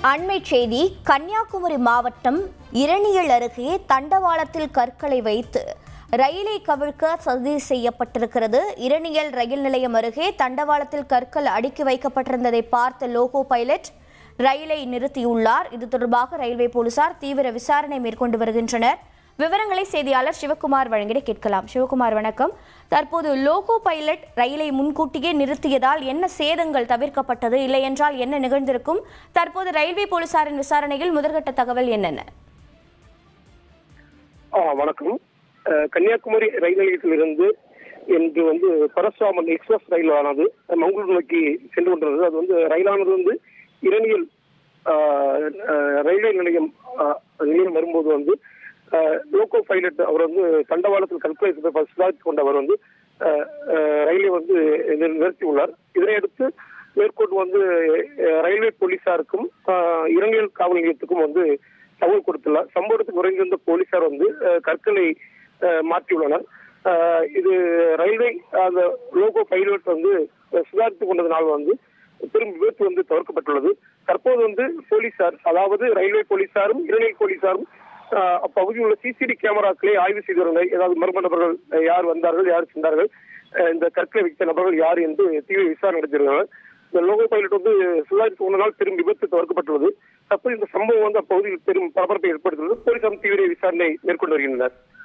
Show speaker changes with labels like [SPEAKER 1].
[SPEAKER 1] அண்மை செய்தி கன்னியாகுமரி மாவட்டம் இரணியல் அருகே தண்டவாளத்தில் கற்களை வைத்து ரயிலை கவிழ்க்க சதி செய்யப்பட்டிருக்கிறது. இரணியல் ரயில் நிலையம் அருகே தண்டவாளத்தில் கற்கள் அடுக்கி வைக்கப்பட்டிருந்ததை பார்த்த லோகோ பைலட் ரயிலை நிறுத்தியுள்ளார். இது தொடர்பாக ரயில்வே போலீசார் தீவிர விசாரணை மேற்கொண்டு வருகின்றனர். விவரங்களை செய்தியாளர் சிவகுமார் வழங்கிட கேட்கலாம். சிவகுமார் வணக்கம். தற்போது லோகோ பைலட் ரயிலை முன்கூட்டியே நிறுத்தியதால் என்ன சேதங்கள் தவிர்க்கப்பட்டது, இல்லை என்றால் என்ன நிகழ்ந்திருக்கும்? தற்போது ரயில்வே போலீசாரின் விசாரணையில் முதற்கட்ட தகவல் என்னென்ன?
[SPEAKER 2] வணக்கம். கன்னியாகுமரி ரயில் நிலையத்திலிருந்து இன்று பரசுராமன் எக்ஸ்பிரஸ் ரயிலானது மங்களூர் நோக்கி சென்று கொண்டிருந்தது. அது ரயிலானது இரணியல் ரயில்வே நிலையம் வரும்போது லோகோ பைலட் அவர் தண்டவாளத்தில் கற்களை சுதாரித்துக் கொண்டவர் ரயிலை நிறுத்தியுள்ளார். இதனையடுத்து மேற்கொண்டு ரயில்வே போலீசாருக்கும் இரணியல் காவல் நிலையத்துக்கும் தகவல் கொடுத்துள்ளார். சம்பவத்துக்கு விரைந்திருந்த போலீசார் கற்களை மாற்றியுள்ளனர். இது ரயில்வே அந்த லோகோ பைலட் சுதாரித்துக் கொண்டதனால் பெரும் விபத்து தவிர்க்கப்பட்டுள்ளது. தற்போது போலீசார், அதாவது ரயில்வே போலீசாரும் இரணியல் போலீசாரும் அப்பகுதியில் உள்ள சிசிடி கேமராக்களை ஆய்வு செய்து வருகிறார்கள். ஏதாவது மர்ம நபர்கள் யார் வந்தார்கள், யார் சென்றார்கள், இந்த கற்களை வைத்த நபர்கள் யார் என்று தீவிர விசாரணை நடத்தியிருக்கிறார்கள். இந்த லோகோ பைலட் சுதாரித்துக் கொண்டதால் பெரும் விபத்து தவிர்க்கப்பட்டுள்ளது. தற்போது இந்த சம்பவம் அப்பகுதியில் பெரும் பரபரப்பை ஏற்படுத்தியுள்ளது. போலீசார் தீவிர விசாரணை மேற்கொண்டு வருகின்றனர்.